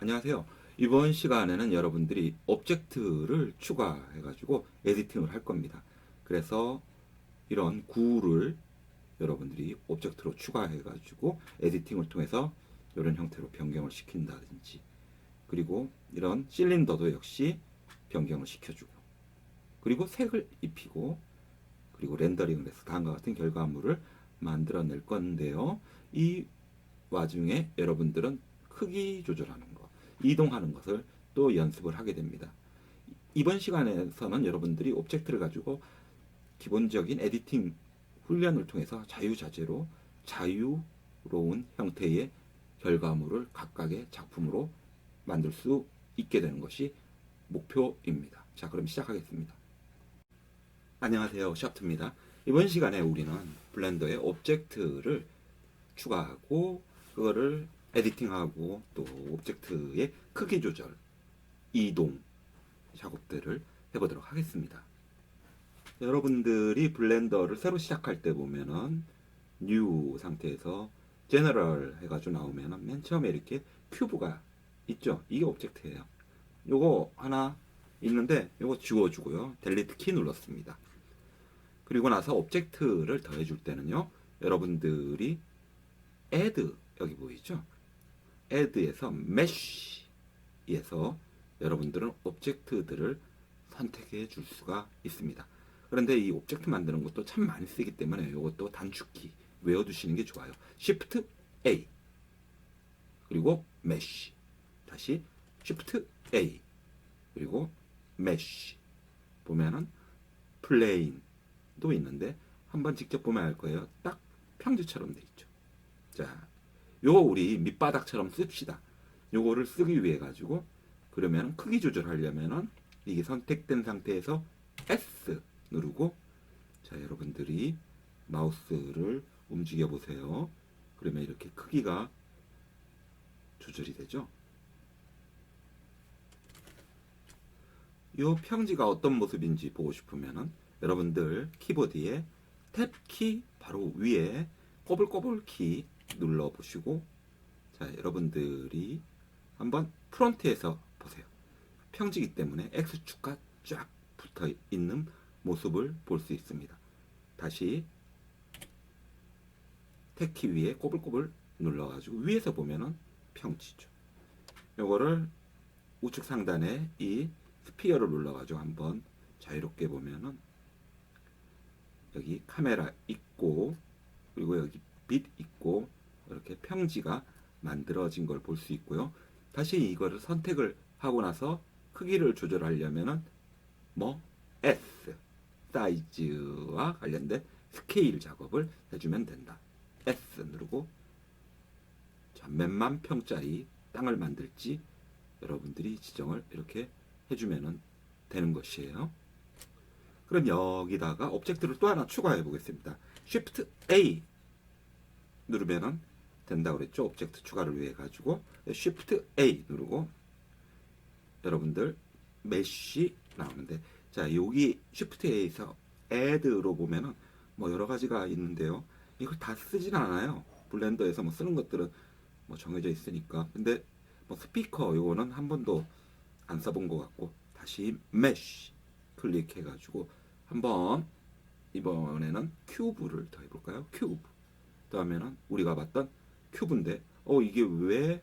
안녕하세요. 이번 시간에는 여러분들이 오브젝트를 추가해가지고 에디팅을 할 겁니다. 그래서 이런 구를 여러분들이 오브젝트로 추가해가지고 에디팅을 통해서 이런 형태로 변경을 시킨다든지, 그리고 이런 실린더도 역시 변경을 시켜주고, 그리고 색을 입히고, 그리고 렌더링을 해서 다음과 같은 결과물을 만들어낼 건데요. 이 와중에 여러분들은 크기 조절하는 거, 이동하는 것을 또 연습을 하게 됩니다. 이번 시간에서는 여러분들이 오브젝트를 가지고 기본적인 에디팅 훈련을 통해서 자유자재로 자유로운 형태의 결과물을 각각의 작품으로 만들 수 있게 되는 것이 목표입니다. 자, 그럼 시작하겠습니다. 안녕하세요, 샤프트입니다. 이번 시간에 우리는 블렌더에 오브젝트를 추가하고 그거를 에디팅하고 또 오브젝트의 크기 조절, 이동 작업들을 해보도록 하겠습니다. 여러분들이 블렌더를 새로 시작할 때 보면은 뉴 상태에서 제너럴 해가지고 나오면은 맨 처음에 이렇게 큐브가 있죠. 이게 오브젝트예요. 요거 하나 있는데 요거 지워주고요. 델리트 키 눌렀습니다. 그리고 나서 오브젝트를 더해줄 때는요. 여러분들이 add 여기 보이죠? add에서 mesh에서 여러분들은 오브젝트들을 선택해 줄 수가 있습니다. 그런데 이 오브젝트 만드는 것도 참 많이 쓰기 때문에 이것도 단축키 외워두시는 게 좋아요. Shift A 그리고 mesh, 다시 Shift A 그리고 mesh 보면은 플레인도 있는데 한번 직접 보면 알 거예요. 딱 평지처럼 돼 있죠. 자, 요거 우리 밑바닥처럼 씁시다. 요거를 쓰기 위해 가지고 그러면 크기 조절하려면은 이게 선택된 상태에서 S 누르고, 자, 여러분들이 마우스를 움직여 보세요. 그러면 이렇게 크기가 조절이 되죠. 요 평지가 어떤 모습인지 보고 싶으면은 여러분들 키보드에 탭 키 바로 위에 꼬불꼬불 키 눌러 보시고, 자, 여러분들이 한번 프론트에서 보세요. 평지기 때문에 X축과 쫙 붙어 있는 모습을 볼 수 있습니다. 다시 탭키 위에 꼬불꼬불 눌러가지고 위에서 보면은 평지죠. 요거를 우측 상단에 이 스피어를 눌러가지고 한번 자유롭게 보면은 여기 카메라 있고, 그리고 여기 빛 있고, 이렇게 평지가 만들어진 걸 볼 수 있고요. 다시 이거를 선택을 하고 나서 크기를 조절하려면은 S 사이즈와 관련된 스케일 작업을 해주면 된다. S 누르고, 자, 몇만 평짜리 땅을 만들지 여러분들이 지정을 이렇게 해주면 되는 것이에요. 그럼 여기다가 오브젝트를 또 하나 추가해 보겠습니다. Shift A 누르면은 된다고 그랬죠. 오브젝트 추가를 위해 가지고 Shift A 누르고 여러분들 메쉬 나오는데, 자, 여기 Shift A에서 add로 보면은 뭐 여러 가지가 있는데요. 이걸 다 쓰진 않아요. 블렌더에서 뭐 쓰는 것들은 뭐 정해져 있으니까. 근데 뭐 스피커 요거는 한 번도 안 써본 것 같고, 다시 mesh 클릭해 가지고 한번 이번에는 큐브를 더 해볼까요? 큐브 더하면은 우리가 봤던 큐브인데 이게 왜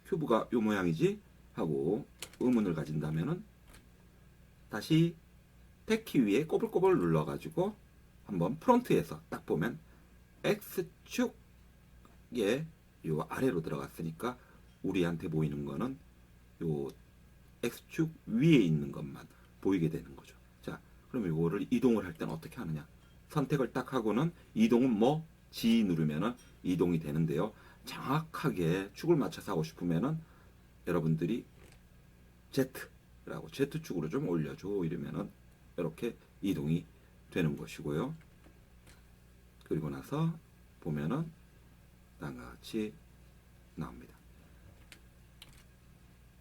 큐브가 요 모양이지? 하고 의문을 가진다면은 다시 탭키 위에 꼬불꼬불 눌러가지고 한번 프론트에서 딱 보면 X축에 요 아래로 들어갔으니까 우리한테 보이는 거는 요 X축 위에 있는 것만 보이게 되는 거죠. 자, 그럼 이거를 이동을 할 때는 어떻게 하느냐? 선택을 딱 하고는 이동은 G 누르면은 이동이 되는데요. 정확하게 축을 맞춰서 하고 싶으면은 여러분들이 Z라고 Z축으로 좀 올려줘 이러면은 이렇게 이동이 되는 것이고요. 그리고 나서 보면은 다음과 같이 나옵니다.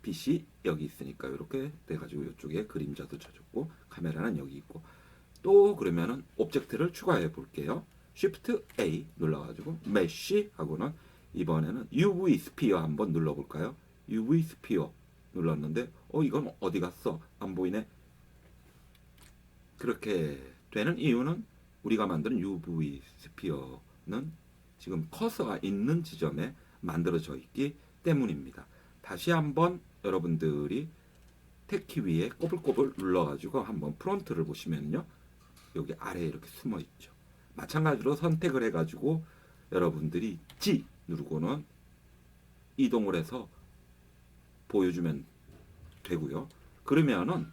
빛이 여기 있으니까 이렇게 돼가지고 이쪽에 그림자도 쳐줬고 카메라는 여기 있고, 또 그러면은 오브젝트를 추가해 볼게요. Shift A 눌러가지고 메쉬 하고는 이번에는 UV 스피어 한번 눌러볼까요? UV 스피어 눌렀는데 이건 어디 갔어? 안 보이네. 그렇게 되는 이유는 우리가 만든 UV 스피어는 지금 커서가 있는 지점에 만들어져 있기 때문입니다. 다시 한번 여러분들이 택키 위에 꼬불꼬불 눌러가지고 한번 프론트를 보시면요, 여기 아래에 이렇게 숨어 있죠. 마찬가지로 선택을 해가지고 여러분들이 G 누르고는 이동을 해서 보여주면 되고요. 그러면은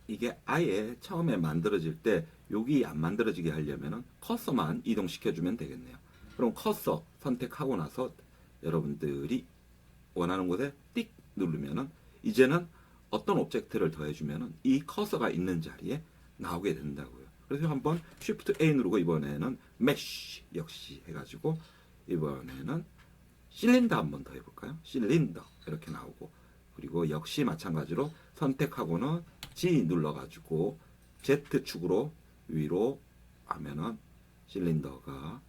이게 아예 처음에 만들어질 때 여기 안 만들어지게 하려면은 커서만 이동시켜주면 되겠네요. 그럼 커서 선택하고 나서 여러분들이 원하는 곳에 띡 누르면은 이제는 어떤 오브젝트를 더해주면은 이 커서가 있는 자리에 나오게 된다고요. 그래서 한번 Shift A 누르고 이번에는 메쉬 역시 해가지고 이번에는 실린더 한번 더 해볼까요? 실린더 이렇게 나오고, 그리고 역시 마찬가지로 선택하고는 G 눌러가지고 Z축으로 위로 하면은 실린더가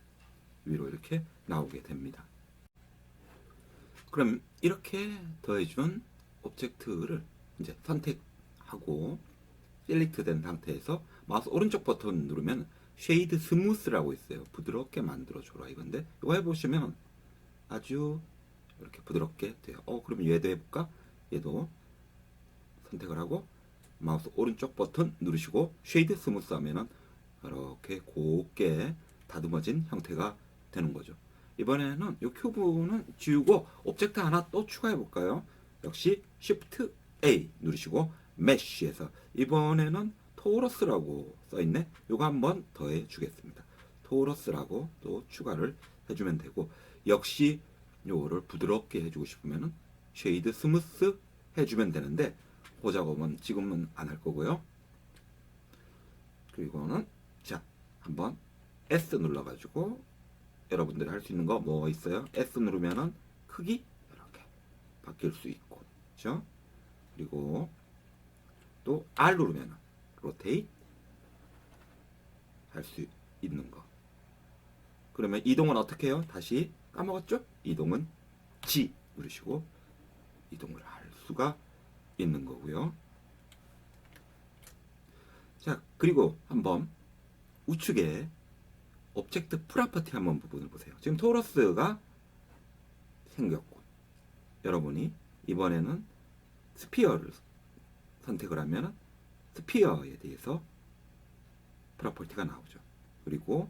위로 이렇게 나오게 됩니다. 그럼 이렇게 더해준 오브젝트를 이제 선택하고 셀렉트 된 상태에서 마우스 오른쪽 버튼 누르면 쉐이드 스무스라고 있어요. 부드럽게 만들어줘라 이건데, 이거 해보시면 아주 이렇게 부드럽게 돼요. 그럼 얘도 해볼까? 얘도 선택을 하고 마우스 오른쪽 버튼 누르시고 쉐이드 스무스 하면은 이렇게 곱게 다듬어진 형태가 되는 거죠. 이번에는 이 큐브는 지우고 오브젝트 하나 또 추가해 볼까요? 역시 Shift A 누르시고 메쉬에서 이번에는 토러스라고 써있네. 이거 한번 더해 주겠습니다. 토러스라고 또 추가를 해주면 되고, 역시 요거를 부드럽게 해주고 싶으면은 쉐이드 스무스 해주면 되는데 그 작업은 지금은 안 할 거고요. 그리고는 자 한번 S 눌러가지고 여러분들이 할 수 있는 거 뭐 있어요? S 누르면은 크기 이렇게 바뀔 수 있고, 그렇죠? 그리고 또 R 누르면은 로테이트 할 수 있는 거. 그러면 이동은 어떻게 해요? 다시 까먹었죠? 이동은 G 누르시고 이동을 할 수가 있는 거고요. 자, 그리고 한번 우측에 오브젝트 프로퍼티 한번 부분을 보세요. 지금 토러스가 생겼고, 여러분이 이번에는 스피어를 선택을 하면 스피어에 대해서 프로퍼티가 나오죠. 그리고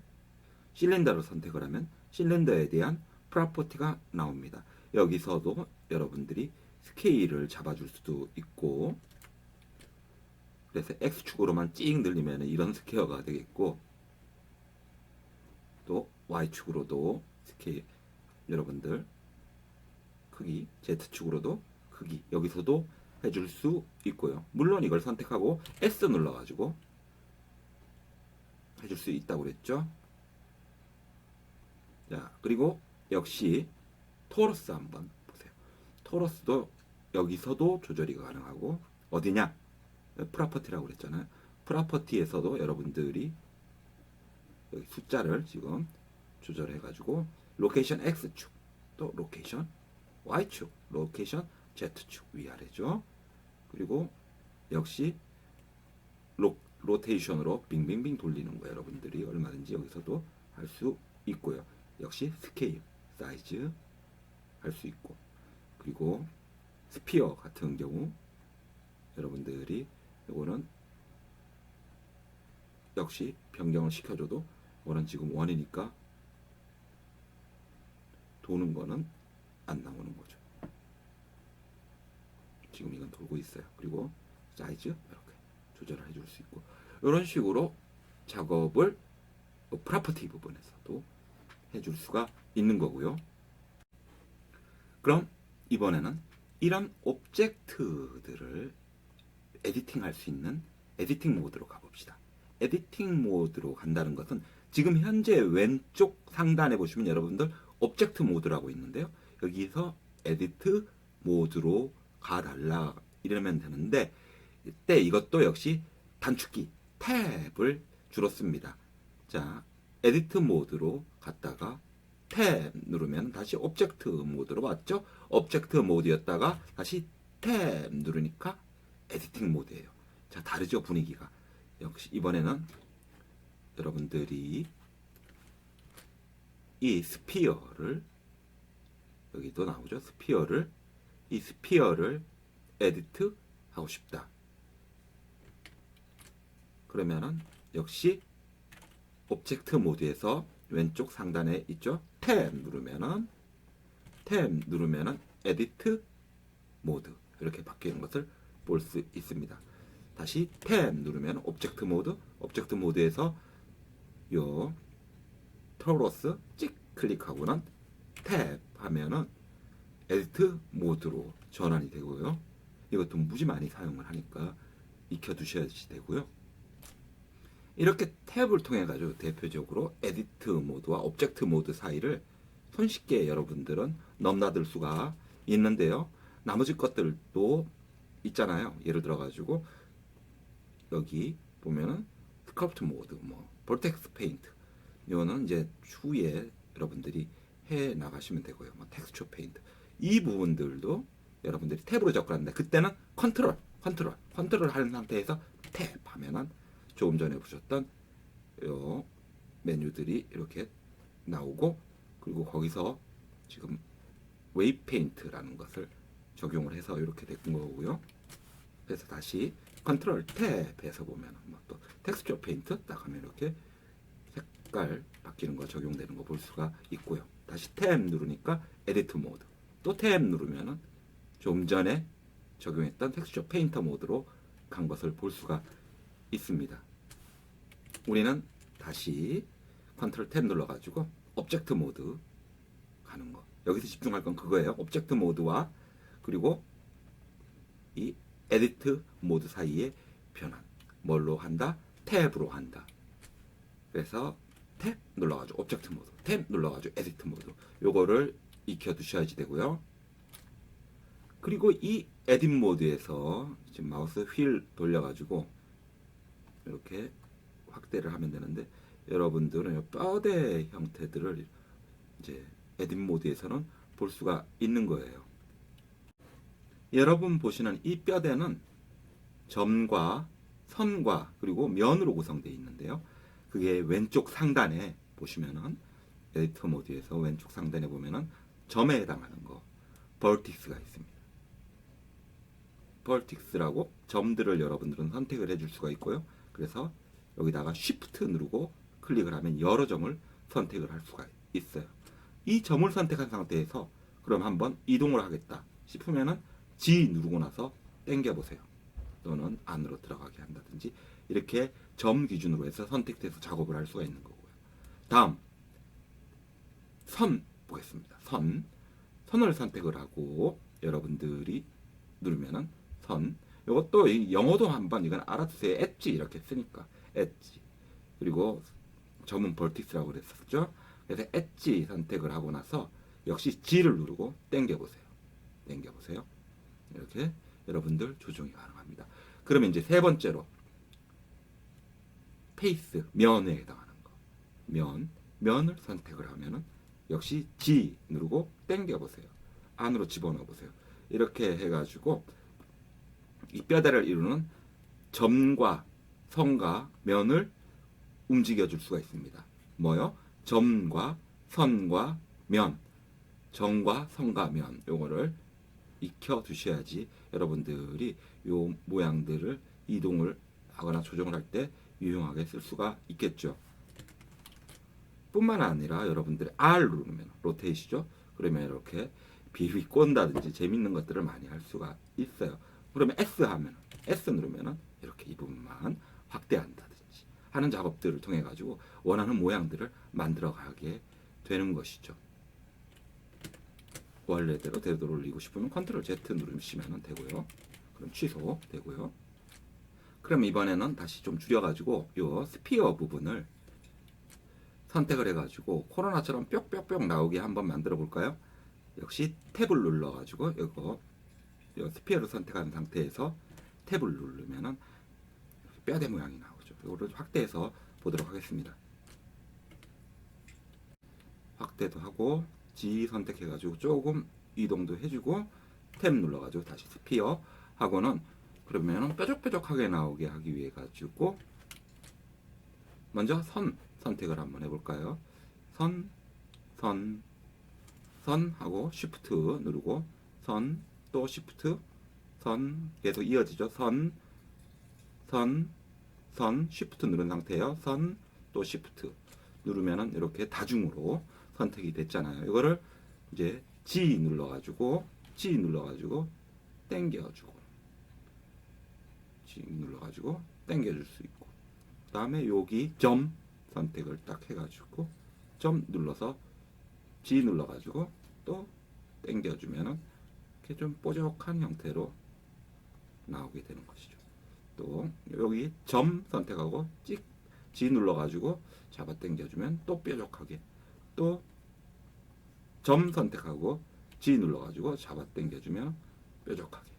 실린더를 선택을 하면 실린더에 대한 프로퍼티가 나옵니다. 여기서도 여러분들이 스케일을 잡아줄 수도 있고, 그래서 X축으로만 찍 늘리면 이런 스퀘어가 되겠고, 또 Y축으로도 스케일 여러분들 크기, Z축으로도 크기 여기서도 해줄 수 있고요. 물론 이걸 선택하고 S 눌러가지고 해줄 수 있다고 그랬죠. 자, 그리고 역시 토러스 한번 보세요. 토러스도 여기서도 조절이 가능하고, 어디냐? 프로퍼티라고 그랬잖아요. 프로퍼티에서도 여러분들이 여기 숫자를 지금 조절해 가지고 로케이션 X축, 또 로케이션 Y축, 로케이션 Z축 위아래죠. 그리고 역시 로테이션으로 빙빙빙 돌리는 거 여러분들이 얼마든지 여기서도 할 수 있고요. 역시 스케일, 사이즈 할 수 있고, 그리고 스피어 같은 경우 여러분들이 이거는 역시 변경을 시켜줘도 이거는 지금 원이니까 도는 거는 안 나오는 거죠. 지금 이건 돌고 있어요. 그리고 사이즈 이렇게 조절을 해줄 수 있고, 이런 식으로 작업을 프로퍼티 부분에서도 해줄 수가 있는 거고요. 그럼 이번에는 이런 오브젝트들을 에디팅 할 수 있는 에디팅 모드로 가봅시다. 에디팅 모드로 간다는 것은 지금 현재 왼쪽 상단에 보시면 여러분들 오브젝트 모드라고 있는데요. 여기서 에디트 모드로 가달라 이러면 되는데, 이때 이것도 역시 단축키 탭을 주로 씁니다. 자, 에디트 모드로 갔다가 탭 누르면 다시 오브젝트 모드로 왔죠. 오브젝트 모드였다가 다시 탭 누르니까 에디팅 모드예요. 자, 다르죠, 분위기가. 역시 이번에는 여러분들이 이 스피어를, 여기도 나오죠, 스피어를, 이 스피어를 에디트 하고 싶다. 그러면은 역시 오브젝트 모드에서 왼쪽 상단에 있죠, 탭 누르면은 에디트 모드 이렇게 바뀌는 것을 볼 수 있습니다. 다시 탭 누르면 오브젝트 모드에서 요 토러스 찍 클릭하고는 탭 하면은 에디트 모드로 전환이 되고요. 이것도 무지 많이 사용을 하니까 익혀 두셔야 되고요. 이렇게 탭을 통해 가지고 대표적으로 에디트 모드와 오브젝트 모드 사이를 손쉽게 여러분들은 넘나들 수가 있는데요. 나머지 것들도 있잖아요. 예를 들어 가지고 여기 보면은 스컬프트 모드, 뭐 볼텍스 페인트, 이거는 이제 추후에 여러분들이 해 나가시면 되고요. 뭐 텍스처 페인트, 이 부분들도 여러분들이 탭으로 접근하는데, 그때는 컨트롤 하는 상태에서 탭 하면은 조금 전에 보셨던 요 메뉴들이 이렇게 나오고, 그리고 거기서 지금 웨이브 페인트라는 것을 적용을 해서 이렇게 된 거고요. 그래서 다시 컨트롤 탭에서 보면 또 텍스처 페인트 딱 하면 이렇게 색깔 바뀌는 거 적용되는 거 볼 수가 있고요. 다시 탭 누르니까 에디트 모드, 또 탭 누르면은 좀 전에 적용했던 텍스처 페인터 모드로 간 것을 볼 수가 있습니다. 우리는 다시 컨트롤 탭 눌러가지고 오브젝트 모드 가는 거, 여기서 집중할 건 그거예요. 오브젝트 모드와 그리고 이 에디트 모드 사이의 변환, 뭘로 한다? 탭으로 한다. 그래서 탭 눌러가지고 오브젝트 모드, 탭 눌러가지고 에디트 모드, 요거를 익혀 두셔야지 되고요. 그리고 이 에딧 모드에서 지금 마우스 휠 돌려가지고 이렇게 확대를 하면 되는데, 여러분들은 뼈대 형태들을 이제 에딧 모드에서는 볼 수가 있는 거예요. 여러분 보시는 이 뼈대는 점과 선과 그리고 면으로 구성되어 있는데요. 그게 왼쪽 상단에 보시면은 에디터 모드에서 왼쪽 상단에 보면은 점에 해당하는 거 벌틱스가 있습니다. 벌틱스라고 점들을 여러분들은 선택을 해줄 수가 있고요. 그래서 여기다가 Shift 누르고 클릭을 하면 여러 점을 선택을 할 수가 있어요. 이 점을 선택한 상태에서 그럼 한번 이동을 하겠다 싶으면은 G 누르고 나서 당겨 보세요. 또는 안으로 들어가게 한다든지, 이렇게 점 기준으로 해서 선택돼서 작업을 할 수가 있는 거고요. 다음 선 보겠습니다. 선을 선택을 하고 여러분들이 누르면은 선, 이것도 영어도 한번 이건 알아두세요. 엣지 이렇게 쓰니까 엣지, 그리고 점은 벌틱스라고 그랬었죠. 그래서 엣지 선택을 하고 나서 역시 G를 누르고 당겨 보세요. 이렇게 여러분들 조정이 가능합니다. 그러면 이제 세 번째로 페이스, 면에 해당하는 거, 면을 선택을 하면은 역시 G 누르고 당겨 보세요. 안으로 집어넣어 보세요. 이렇게 해가지고 이 뼈대를 이루는 점과 선과 면을 움직여 줄 수가 있습니다. 뭐요? 점과 선과 면, 점과 선과 면, 요거를 익혀 두셔야지 여러분들이 요 모양들을 이동을 하거나 조정을 할 때 유용하게 쓸 수가 있겠죠. 뿐만 아니라 여러분들이 R 누르면 로테이시죠. 그러면 이렇게 비비 꼰다든지 재밌는 것들을 많이 할 수가 있어요. 그러면 S 누르면은 이렇게 이 부분만 확대한다든지 하는 작업들을 통해 가지고 원하는 모양들을 만들어 가게 되는 것이죠. 원래대로 되돌리고 싶으면 컨트롤 Z 누르시면 되고요. 그럼 취소 되고요. 그럼 이번에는 다시 좀 줄여가지고 요 스피어 부분을 선택을 해가지고 코로나처럼 뾱뾱뾱 나오게 한번 만들어 볼까요? 역시 탭을 눌러가지고 이거 요 스피어를 선택한 상태에서 탭을 누르면은 뼈대 모양이 나오죠. 이거를 확대해서 보도록 하겠습니다. 확대도 하고 G 선택해가지고 조금 이동도 해주고 탭 눌러가지고 다시 스피어 하고는 그러면은 뾰족뾰족하게 나오게 하기 위해 가지고 먼저 선 선택을 한번 해볼까요? 선, 선, 선 하고 쉬프트 누르고 선, 또 쉬프트, 선 계속 이어지죠. 선, 선, 선, 쉬프트 누른 상태예요. 선, 또 쉬프트 누르면은 이렇게 다중으로 선택이 됐잖아요. 이거를 이제 G 눌러가지고 당겨주고 G 눌러가지고 당겨줄 수 있고 그 다음에 여기 점 선택을 딱 해가지고 점 눌러서 G 눌러가지고 또 당겨주면은 이렇게 좀 뾰족한 형태로 나오게 되는 것이죠. 또 여기 점 선택하고 찍 G 눌러가지고 잡아 당겨주면 또 뾰족하게 또 점 선택하고 G 눌러가지고 잡아 당겨주면 뾰족하게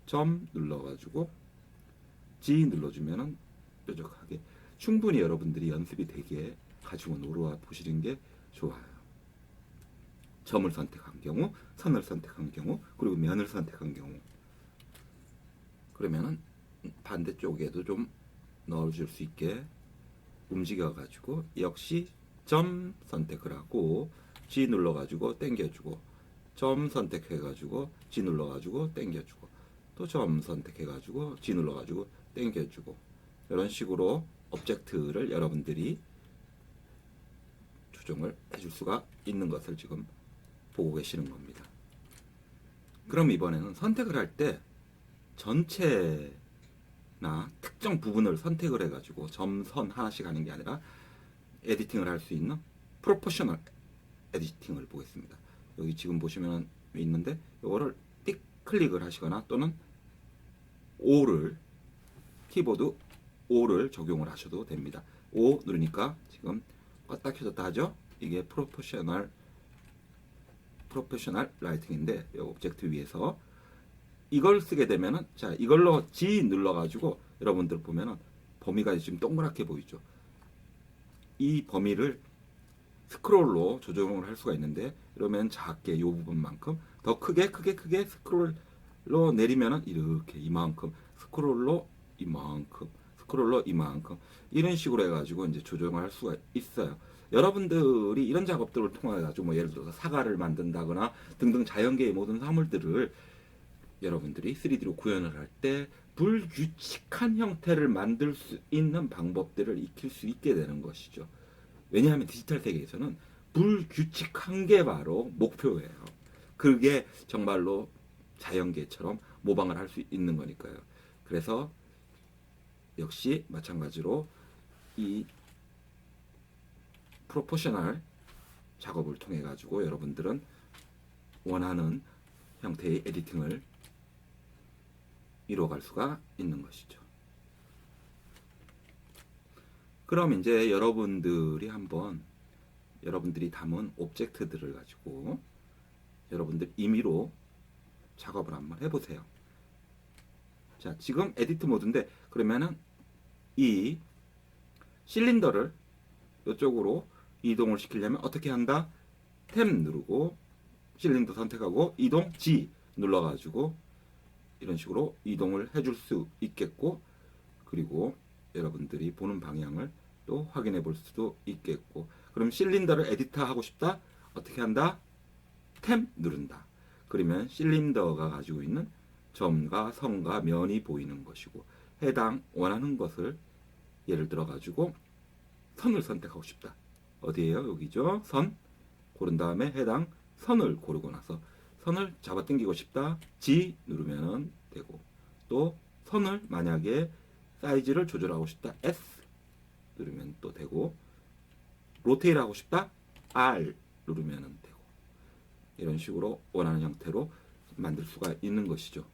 점 눌러가지고 G 눌러주면은 뾰족하게 충분히 여러분들이 연습이 되게 가지고 놀아 보시는 게 좋아요. 점을 선택한 경우, 선을 선택한 경우, 그리고 면을 선택한 경우 그러면은 반대쪽에도 좀 넣어줄 수 있게 움직여가지고 역시 점 선택을 하고 G 눌러가지고 당겨주고 점 선택해가지고 G 눌러가지고 당겨주고 또 점 선택해가지고 G 눌러가지고 당겨주고 이런 식으로 오브젝트를 여러분들이 조정을 해줄 수가 있는 것을 지금 보고 계시는 겁니다. 그럼 이번에는 선택을 할 때 전체나 특정 부분을 선택을 해가지고 점, 선 하나씩 하는 게 아니라 에디팅을 할 수 있는 프로포셔널 에디팅을 보겠습니다. 여기 지금 보시면 있는데 이거를 띡 클릭을 하시거나 또는 O를 키보드 O를 적용을 하셔도 됩니다. O 누르니까 지금 껐다 켜졌다 하죠. 이게 프로포셔널 라이팅인데 이 오브젝트 위에서 이걸 쓰게 되면은 자 이걸로 G 눌러가지고 여러분들 보면은 범위가 지금 동그랗게 보이죠. 이 범위를 스크롤로 조정을 할 수가 있는데 이러면 작게 이 부분만큼 더 크게 스크롤로 내리면은 이렇게 이만큼 스크롤로 이만큼 이런 식으로 해가지고 이제 조정을 할 수가 있어요. 여러분들이 이런 작업들을 통해 가지고 뭐 예를 들어서 사과를 만든다거나 등등 자연계의 모든 사물들을 여러분들이 3D로 구현을 할 때 불규칙한 형태를 만들 수 있는 방법들을 익힐 수 있게 되는 것이죠. 왜냐하면 디지털 세계에서는 불규칙한 게 바로 목표예요. 그게 정말로 자연계처럼 모방을 할 수 있는 거니까요. 그래서 역시 마찬가지로 이 프로포셔널 작업을 통해 가지고 여러분들은 원하는 형태의 에디팅을 이루어갈 수가 있는 것이죠. 그럼 이제 여러분들이 한번 여러분들이 담은 오브젝트들을 가지고 여러분들 임의로 작업을 한번 해보세요. 자, 지금 에디트 모드인데 그러면은 이 실린더를 이쪽으로 이동을 시키려면 어떻게 한다? 탭 누르고 실린더 선택하고 이동 G 눌러가지고 이런 식으로 이동을 해줄 수 있겠고 그리고 여러분들이 보는 방향을 또 확인해 볼 수도 있겠고 그럼 실린더를 에디트 하고 싶다? 어떻게 한다? 탭 누른다. 그러면 실린더가 가지고 있는 점과 선과 면이 보이는 것이고 해당 원하는 것을 예를 들어 가지고 선을 선택하고 싶다. 어디에요? 여기죠. 선 고른 다음에 해당 선을 고르고 나서 선을 잡아 당기고 싶다. G 누르면 되고 또 선을 만약에 사이즈를 조절하고 싶다. S 누르면 또 되고 로테이트 하고 싶다. R 누르면 되고 이런 식으로 원하는 형태로 만들 수가 있는 것이죠.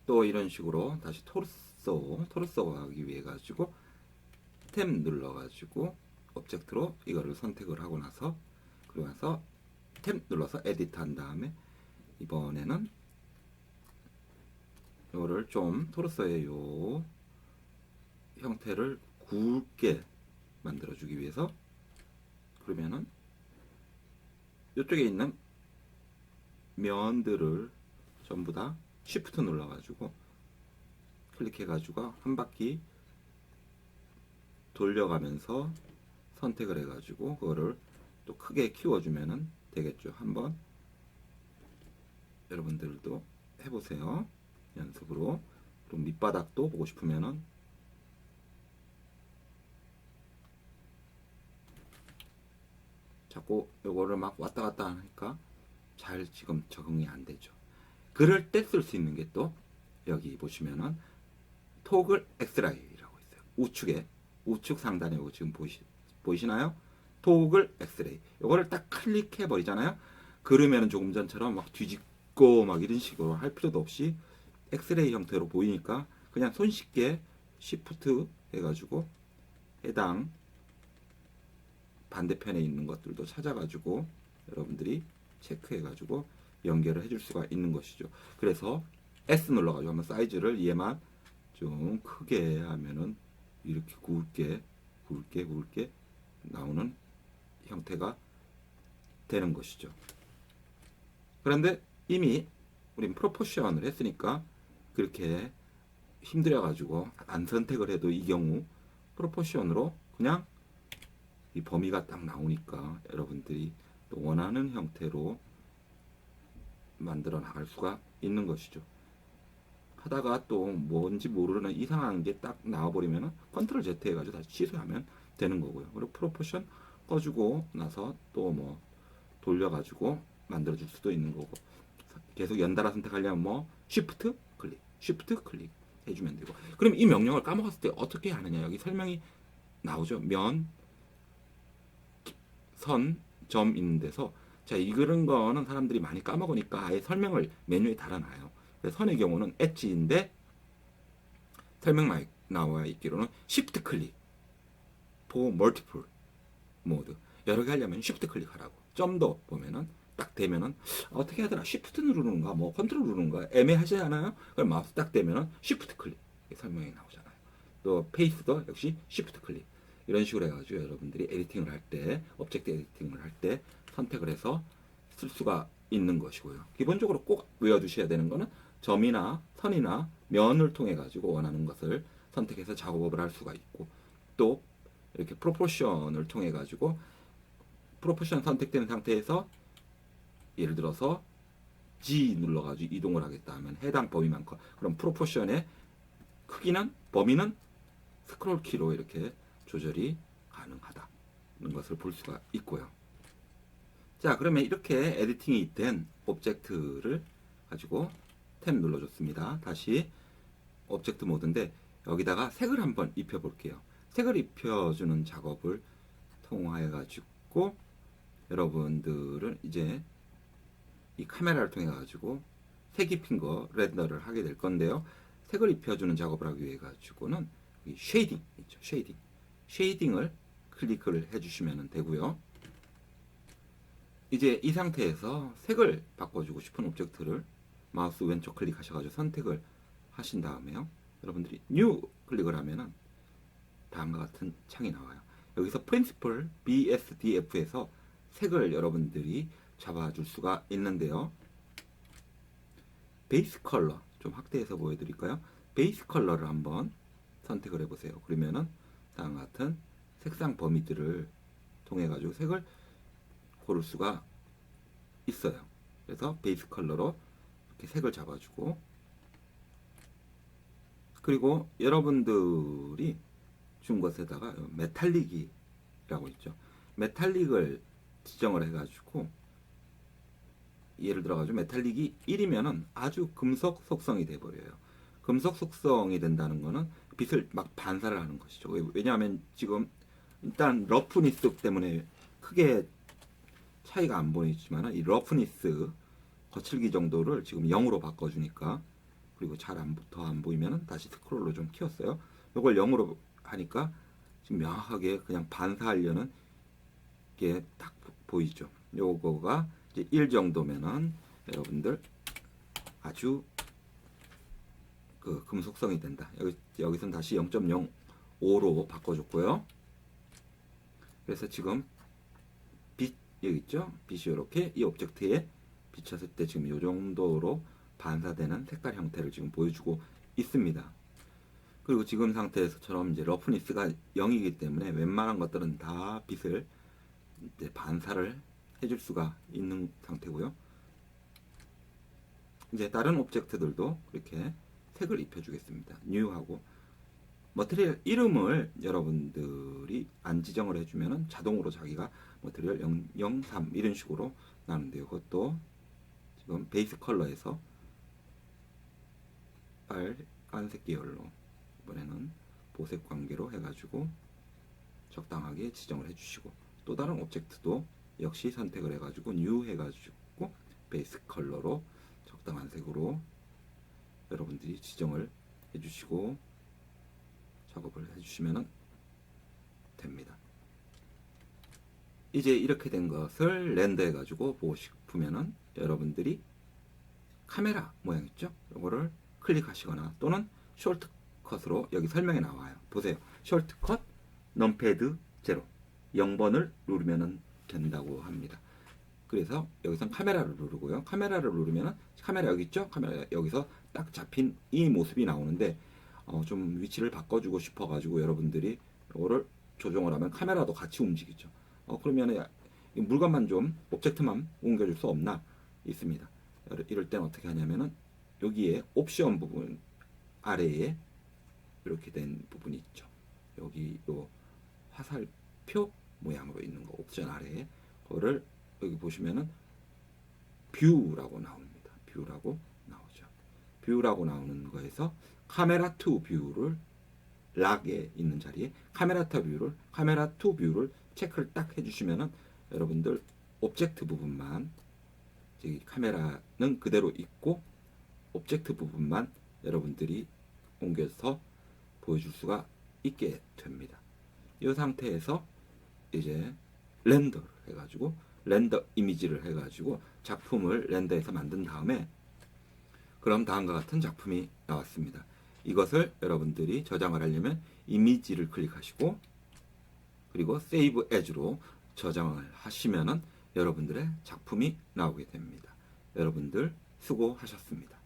또 이런 식으로 다시 토르소가 하기 위해 가지고 탭 눌러 가지고 오브젝트로 이거를 선택을 하고 나서 그리고 나서 탭 눌러서 에디트 한 다음에 이번에는 이거를 좀 토르소의 요 형태를 굵게 만들어 주기 위해서 그러면은 이쪽에 있는 면들을 전부 다 Shift 눌러가지고 클릭해가지고 한 바퀴 돌려가면서 선택을 해가지고 그거를 또 크게 키워주면 되겠죠. 한번 여러분들도 해보세요. 연습으로. 그럼 밑바닥도 보고 싶으면은 자꾸 요거를 막 왔다 갔다 하니까 잘 지금 적응이 안 되죠. 그럴 때 쓸 수 있는 게 또 여기 보시면은 토글 엑스레이라고 있어요. 우측 상단에 요거 지금 보이시나요? 토글 엑스레이. 요거를 딱 클릭해 버리잖아요. 그러면은 조금 전처럼 막 뒤집고 막 이런 식으로 할 필요도 없이 엑스레이 형태로 보이니까 그냥 손쉽게 시프트 해가지고 해당 반대편에 있는 것들도 찾아가지고 여러분들이 체크해가지고 연결을 해줄 수가 있는 것이죠. 그래서 S 눌러가지고 한번 사이즈를 얘만 좀 크게 하면은 이렇게 굵게 나오는 형태가 되는 것이죠. 그런데 이미 우린 프로포션을 했으니까 그렇게 힘들어가지고 안 선택을 해도 이 경우 프로포션으로 그냥 이 범위가 딱 나오니까 여러분들이 또 원하는 형태로 만들어 나갈 수가 있는 것이죠. 하다가 또 뭔지 모르는 이상한 게 딱 나와버리면 컨트롤 Z 해가지고 다시 취소하면 되는 거고요. 그리고 프로포션 꺼주고 나서 또 뭐 돌려가지고 만들어줄 수도 있는 거고, 계속 연달아 선택하려면 뭐 쉬프트 클릭 해주면 되고. 그럼 이 명령을 까먹었을 때 어떻게 하느냐, 여기 설명이 나오죠. 면, 선, 점 있는 데서, 자, 이런 거는 사람들이 많이 까먹으니까 아예 설명을 메뉴에 달아놔요. 선의 경우는 엣지인데 설명만 나와 있기로는 Shift 클릭 for multiple 모드, 여러 개 하려면 Shift 클릭하라고. 점도 보면은 딱 되면은 어떻게 하더라, Shift 누르는가 뭐 컨트롤 누르는가 애매하지 않아요? 그럼 마우스 딱 되면은 Shift 클릭 설명이 나오잖아요. 또 페이스도 역시 Shift 클릭, 이런 식으로 해가지고 여러분들이 에디팅을 할 때, 오브젝트 에디팅을 할 때 선택을 해서 쓸 수가 있는 것이고요. 기본적으로 꼭 외워두셔야 되는 거는 점이나 선이나 면을 통해 가지고 원하는 것을 선택해서 작업을 할 수가 있고, 또 이렇게 프로포션을 통해 가지고 프로포션 선택되는 상태에서 예를 들어서 G 눌러가지고 이동을 하겠다 하면 해당 범위만큼, 그럼 프로포션의 크기는, 범위는 스크롤 키로 이렇게 조절이 가능하다는 것을 볼 수가 있고요. 자, 그러면 이렇게 에디팅이 된 오브젝트를 가지고 탭 눌러줬습니다. 다시 오브젝트 모드인데 여기다가 색을 한번 입혀 볼게요. 색을 입혀주는 작업을 통하여 가지고 여러분들은 이제 이 카메라를 통해 가지고 색 입힌 거 렌더를 하게 될 건데요. 색을 입혀주는 작업을 하기 위해 가지고는 이 쉐이딩 있죠. 쉐이딩을 클릭을 해주시면 되고요. 이제 이 상태에서 색을 바꿔주고 싶은 오브젝트를 마우스 왼쪽 클릭하셔가지고 선택을 하신 다음에요. 여러분들이 뉴 클릭을 하면은 다음과 같은 창이 나와요. 여기서 프린시플 BSDF에서 색을 여러분들이 잡아줄 수가 있는데요. 베이스 컬러 좀 확대해서 보여드릴까요? 베이스 컬러를 한번 선택을 해보세요. 그러면은 다음과 같은 색상 범위들을 통해 가지고 색을 고를 수가 있어요. 그래서 베이스 컬러로 이렇게 색을 잡아주고, 그리고 여러분들이 준 것에다가 메탈릭이라고 있죠. 메탈릭을 지정을 해가지고 예를 들어가지고 메탈릭이 1이면은 아주 금속 속성이 돼버려요. 금속 속성이 된다는 거는 빛을 막 반사를 하는 것이죠. 왜냐하면 지금 일단 러프니스 때문에 크게 차이가 안 보이지만 이 러프니스 거칠기 정도를 지금 0으로 바꿔주니까, 그리고 잘 더 안 보이면 다시 스크롤로 좀 키웠어요. 이걸 0으로 하니까 지금 명확하게 그냥 반사하려는 게 딱 보이죠. 요거가 이제 1 정도면은 여러분들 아주 그 금속성이 된다. 여기선 다시 0.05로 바꿔줬고요. 그래서 지금 빛 여기 있죠? 빛이 이렇게 이 오브젝트에 비쳤을 때 지금 이 정도로 반사되는 색깔 형태를 지금 보여주고 있습니다. 그리고 지금 상태에서처럼 이제 러프니스가 0이기 때문에 웬만한 것들은 다 빛을 이제 반사를 해줄 수가 있는 상태고요. 이제 다른 오브젝트들도 이렇게 색을 입혀주겠습니다. 뉴하고 머티리얼 이름을 여러분들이 안 지정을 해주면은 자동으로 자기가 머티리얼 003 이런 식으로 나는데요. 그것도 지금 베이스 컬러에서 빨간색 계열로 이번에는 보색 관계로 해가지고 적당하게 지정을 해주시고 또 다른 오브젝트도 역시 선택을 해가지고 뉴 해가지고 베이스 컬러로 적당한 색으로 여러분들이 지정을 해주시고 작업을 해주시면 됩니다. 이제 이렇게 된 것을 렌더 해가지고 보고 싶으면은 여러분들이 카메라 모양 있죠? 이거를 클릭하시거나 또는 숄트컷으로 여기 설명에 나와요. 보세요. 숄트컷 넘패드 0 0번을 누르면 된다고 합니다. 그래서 여기서 카메라를 누르고요. 카메라를 누르면 카메라 여기 있죠? 카메라 여기서 딱 잡힌 이 모습이 나오는데 좀 위치를 바꿔주고 싶어가지고 여러분들이 이거를 조정을 하면 카메라도 같이 움직이죠. 그러면 물건만 좀 오브젝트만 옮겨줄 수 없나 있습니다. 이럴 땐 어떻게 하냐면은 여기에 옵션 부분 아래에 이렇게 된 부분이 있죠. 여기 요 화살표 모양으로 있는 거 옵션 아래에 그거를 여기 보시면은 뷰라고 나옵니다. 뷰라고 나오죠. 뷰라고 나오는 거에서 카메라 투 뷰를 락에 있는 자리에 카메라 투 뷰를 체크를 딱 해주시면은 여러분들 오브젝트 부분만 카메라는 그대로 있고 오브젝트 부분만 여러분들이 옮겨서 보여줄 수가 있게 됩니다. 이 상태에서 이제 렌더를 해가지고 렌더 이미지를 해가지고 작품을 렌더해서 만든 다음에 그럼 다음과 같은 작품이 나왔습니다. 이것을 여러분들이 저장을 하려면 이미지를 클릭하시고 그리고 세이브 애즈로 저장을 하시면은 여러분들의 작품이 나오게 됩니다. 여러분들 수고하셨습니다.